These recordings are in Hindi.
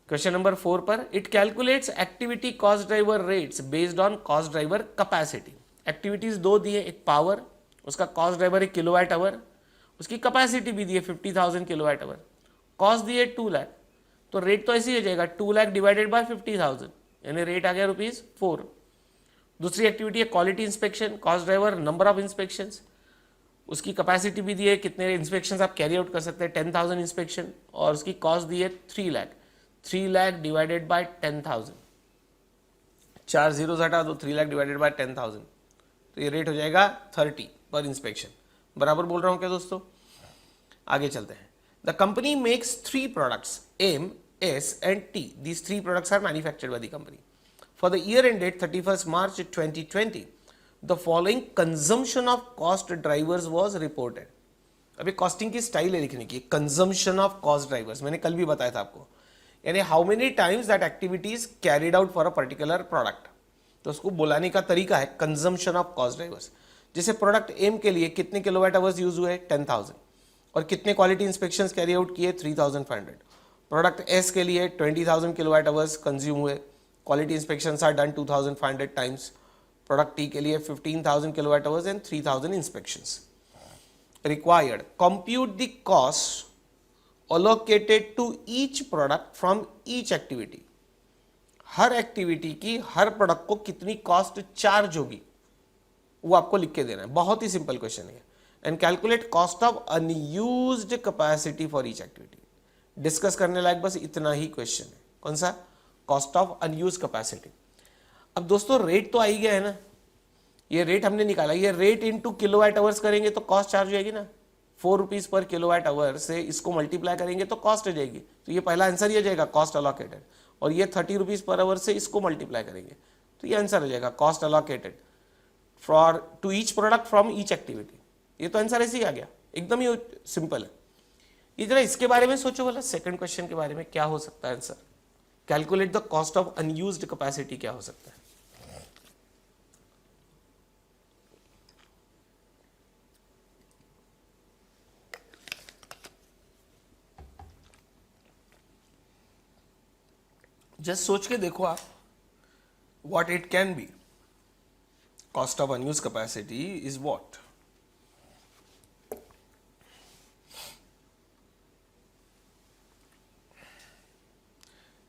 क्वेश्चन नंबर 4 पर it calculates activity cost driver rates based on cost driver capacity. Activities दो दी है, एक पावर, उसका कॉस्ट ड्राइवर है किलोवाट आवर, उसकी कैपेसिटी भी दी है 50,000 किलोवाट आवर, कॉस्ट दी है 2 लाख, तो रेट तो ऐसे ही हो जाएगा 2 लाख डिवाइडेड बाय 50,000, यानी रेट आ गया ₹4। दूसरी एक्टिविटी है quality inspection, cost driver number of inspections, उसकी कैपेसिटी भी दी है कितने इंस्पेक्शंस आप कैरी आउट कर सकते हैं 10,000 इंस्पेक्शन, और उसकी कॉस्ट दी है 3 lakh. 3 lakh divided by 10,000, 4 zeros हटा दो, 3 लाख डिवाइडेड बाय 10,000, तो ये रेट हो जाएगा 30 पर इंस्पेक्शन। बराबर बोल रहा हूँ क्या दोस्तों? आगे चलते हैं। The company makes 3 products M, S and T. These 3 products are manufactured by the company. For the year ended 31st March 2020 the following consumption of cost drivers was reported. अभी कॉस्टिंग की स्टाइल है लिखने की, कंजम्पशन ऑफ कॉस्ट ड्राइवर्स, मैंने कल भी बताया था आपको, यानी how many times that activity is carried out for a particular product, तो उसको बुलाने का तरीका है कंजम्पशन ऑफ कॉस्ट ड्राइवर्स। जैसे प्रोडक्ट एम के लिए कितने किलोवाट आवर्स यूज हुए 10,000, और कितने क्वालिटी इंस्पेक्शंस कैरी आउट किए 3,500। प्रोडक्ट एस के लिए 20,000 किलोवाट आवर्स कंज्यूम हुए, quality inspections are done 2,500 times. Product T के लिए 15,000 kilowatt hours and 3,000 inspections required. Compute the cost allocated to each product from each activity. Her activity की हर प्रोडक्ट को कितनी कॉस्ट चार्ज होगी वो आपको लिख के देना है। बहुत ही सिंपल क्वेश्चन है। And calculate cost of unused capacity for each activity. Discuss करने लायक बस इतना ही क्वेश्चन है। कौन सा? Cost of unused capacity. अब दोस्तों रेट तो आ ही गया है ना, ये रेट हमने निकाला, ये रेट इनटू किलोवाट आवर्स करेंगे तो कॉस्ट चार्ज हो जाएगी ना। 4 रुपीज पर किलोवाट आवर से इसको मल्टीप्लाई करेंगे तो कॉस्ट हो जाएगी, तो ये पहला आंसर ये जाएगा कॉस्ट अलोकेटेड। और ये 30 रुपीज पर आवर से इसको मल्टीप्लाई करेंगे तो ये आंसर हो जाएगा cost allocated for to each product from each activity. ये तो आंसर ऐसे ही आ गया, एकदम ही सिंपल है। ये जरा इसके बारे में सोचो वाला सेकंड क्वेश्चन के बारे में क्या हो सकता है answer. Calculate the cost of unused capacity क्या हो सकता है। जस्ट सोच के देखो आप, what it can be. Cost of unused capacity is what?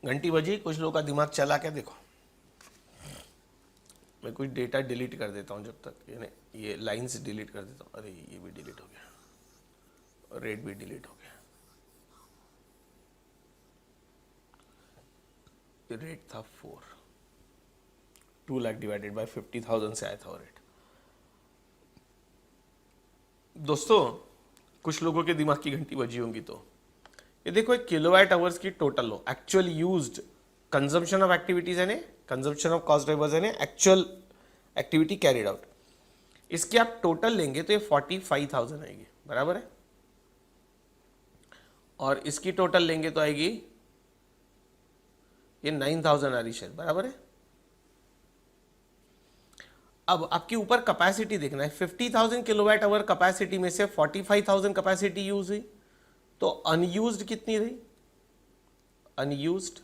घंटी बजी, कुछ लोगों का दिमाग चला क्या? देखो मैं कुछ डेटा डिलीट कर देता हूं जब तक, यानी ये लाइंस डिलीट कर देता हूं। अरे ये भी डिलीट हो गया, और रेट भी डिलीट हो गया। रेट था 4, 2 लाख डिवाइडेड बाय 50,000 से आया था रेट। दोस्तों कुछ लोगों के दिमाग की घंटी बजी होंगी, तो ये देखो एक किलोवाट आवर्स की total low, actual used consumption of activities है, कंजम्पशन ऑफ कॉस्ट ड्राइवर्स है, एक्चुअल एक्टिविटी कैरिड आउट। इसकी आप टोटल लेंगे तो ये 45,000 आएगी, बराबर है। और इसकी टोटल लेंगे तो आएगी ये 9,000 आ रही शायद, बराबर है। अब आपके ऊपर कैपेसिटी देखना है, 50,000 किलोवाट आवर कैपेसिटी में से 45,000 कैपेसिटी यूज हुई, तो अनयूज्ड कितनी रही? अनयूज्ड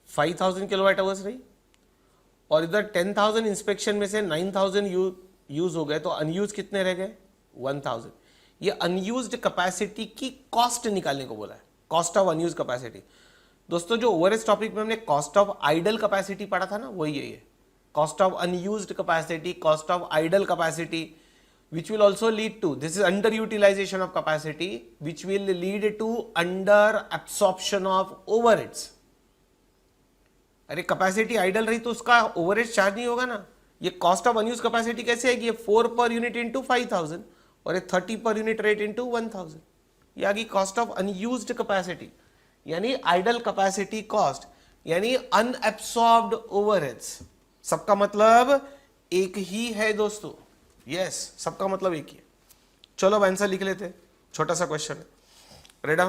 5,000 किलोवाट आवर्स रही, और इधर 10,000 इंस्पेक्शन में से 9,000 यूज हो गए, तो अनयूज कितने रह गए? 1,000। ये अनयूज्ड कैपेसिटी की कॉस्ट निकालने को बोला है, कॉस्ट ऑफ अनयूज कैपेसिटी। दोस्तों जो ओवरएज टॉपिक में हमने कॉस्ट ऑफ आइडल कैपेसिटी पढ़ा था ना, वही है ये cost of unused capacity, cost of idle capacity, which will also lead to, this is underutilization of capacity, which will lead to under absorption of overheads। अरे कैपेसिटी आइडल रही तो उसका ओवरहेड चार्ज नहीं होगा ना। ये कॉस्ट ऑफ अनयूज कैपेसिटी कैसे आएगी? 4 पर यूनिट इंटू 5,000 और ये 30 पर यूनिट रेट इंटू 1,000। ये आ गई कॉस्ट ऑफ अनयूज्ड कैपेसिटी, यानी आइडल कैपेसिटी कॉस्ट, यानी अनएब्सॉर्ब्ड ओवरहेड्स। सबका मतलब एक ही है दोस्तों, यस सबका मतलब एक ही है। चलो अब आंसर लिख लेते हैं, छोटा सा क्वेश्चन है। रेडा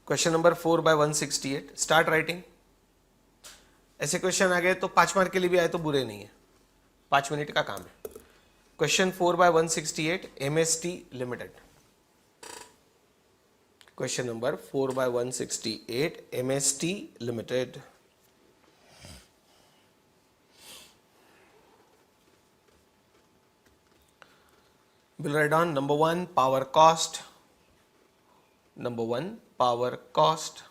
question number 4 by 168, start writing. ऐसे क्वेश्चन आ गए तो 5 मार्क के लिए भी आए तो बुरे नहीं है, 5 मिनट का काम है। Question 4 by 168, MST limited. Question number 4/168 MST limited. We'll write down number 1 power cost. Number 1 power cost.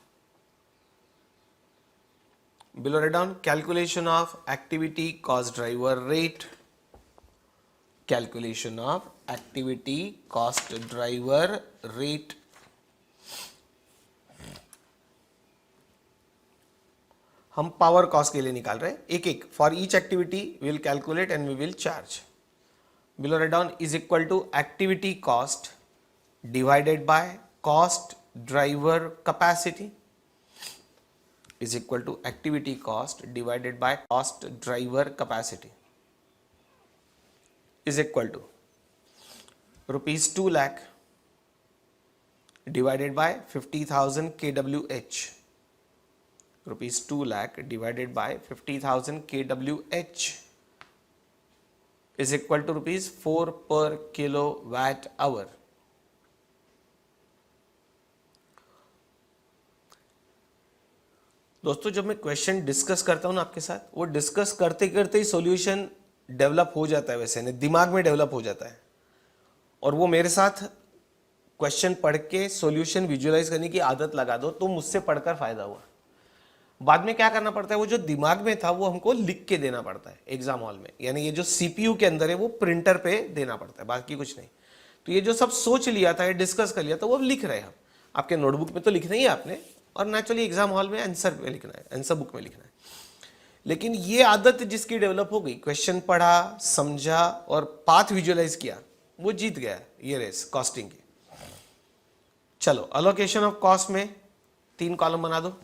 Below write down calculation of activity cost driver rate. Calculation of activity cost driver rate. हम पावर कॉस्ट के लिए निकाल रहे हैं एक एक. For each activity we will calculate and we will charge. Below write down is equal to activity cost divided by cost driver capacity is equal to activity cost divided by cost driver capacity is equal to rupees 2 lakh divided by 50,000 kWh. Rupees 2 lakh divided by 50,000 kWh is equal to rupees 4 per kilowatt hour. दोस्तों जब मैं क्वेश्चन डिस्कस करता हूं ना आपके साथ, वो डिस्कस करते करते ही सॉल्यूशन डेवलप हो जाता है, वैसे नहीं दिमाग में डेवलप हो जाता है. और वो मेरे साथ क्वेश्चन पढ़ के सॉल्यूशन विजुअलाइज करने की आदत लगा दो तो मुझसे पढ़कर फायदा हुआ. बाद में क्या करना पड़ता है, वो जो दिमाग में था वो हमको लिख के देना पड़ता है एग्जाम हॉल में. यानी ये जो सीपीयू के अंदर है वो प्रिंटर पे देना पड़ता है, बाकी कुछ नहीं. तो ये जो सब सोच लिया था, डिस्कस कर लिया था, वो लिख रहे हैं हम. आपके नोटबुक में तो लिखना ही है आपने, और नेचुरली एग्जाम हॉल में आंसर में लिखना है, आंसर बुक में लिखना है. लेकिन ये आदत जिसकी डेवलप हो गई, क्वेश्चन पढ़ा, समझा और पाथ विजुअलाइज किया, वो जीत गया ये रेस कॉस्टिंग की. चलो अलोकेशन ऑफ कॉस्ट में 3 कॉलम बना दो.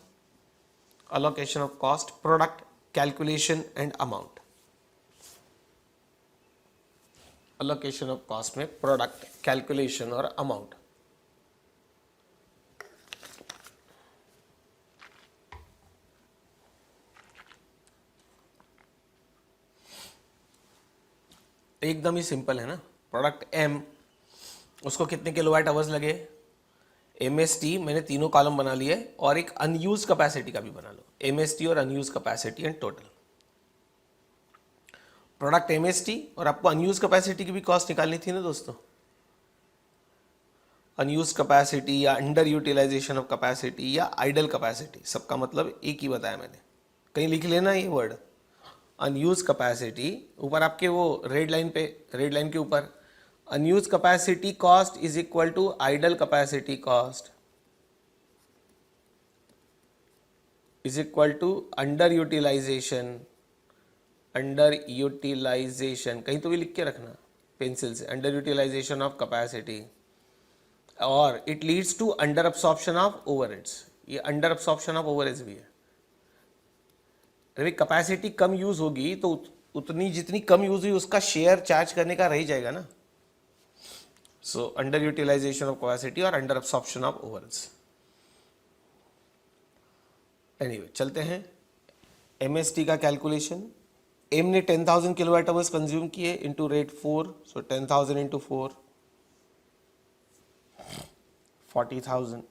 Allocation of cost, product, calculation and amount. Allocation of cost में product, calculation और amount. एकदम ही सिंपल है ना. प्रोडक्ट M, उसको कितने किलोवाट आवर्स लगे. MST मैंने तीनों कॉलम बना लिए और एक अनयूज कैपेसिटी का भी बना लो. MST और unused capacity and total. Product MST और आपको अनयूज कैपेसिटी की भी कॉस्ट निकालनी थी ना दोस्तों. अनयूज कैपेसिटी या अंडर यूटिलाइजेशन ऑफ कैपेसिटी या आइडल कैपेसिटी, सबका मतलब एक ही बताया मैंने. कहीं लिख लेना ये वर्ड अनयूज कैपेसिटी. ऊपर आपके वो रेड लाइन पे, रेड लाइन के ऊपर unused capacity cost is equal to idle capacity cost is equal to underutilization. कहीं तो भी लिख के रखना पेंसिल से, underutilization of capacity, और it leads to under absorption of overheads. ये under absorption of overheads भी है. अरे कैपेसिटी कम यूज होगी तो उतनी जितनी कम यूज हुई उसका शेयर चार्ज करने का रह जाएगा ना. So underutilization of capacity और under absorption of overheads. Anyway चलते हैं MST का कैलकुलेशन. M ने 10,000 किलोवाट आवर्स कंज्यूम किए into rate 4, so 10,000 into 4 40,000.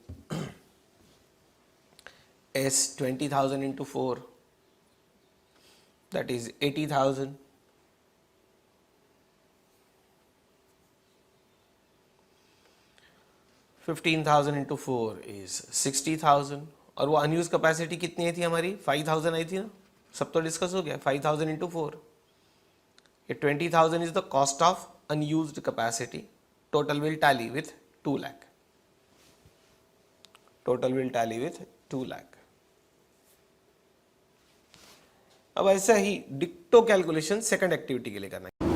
S 20,000 into 4 that is 80,000. $15,000 into 4 is 60,000. और वो अनयूज कैपेसिटी कितनी आई थी हमारी, 5,000 आई थी ना. सब तो डिस्कस हो गया. 5,000 into 4, ये 20,000 is the cost of unused capacity. Total will tally with 2 lakh. Total will tally with 2 lakh. अब ऐसा ही डिक्टो कैलकुलेशन सेकंड एक्टिविटी के लिए करना है.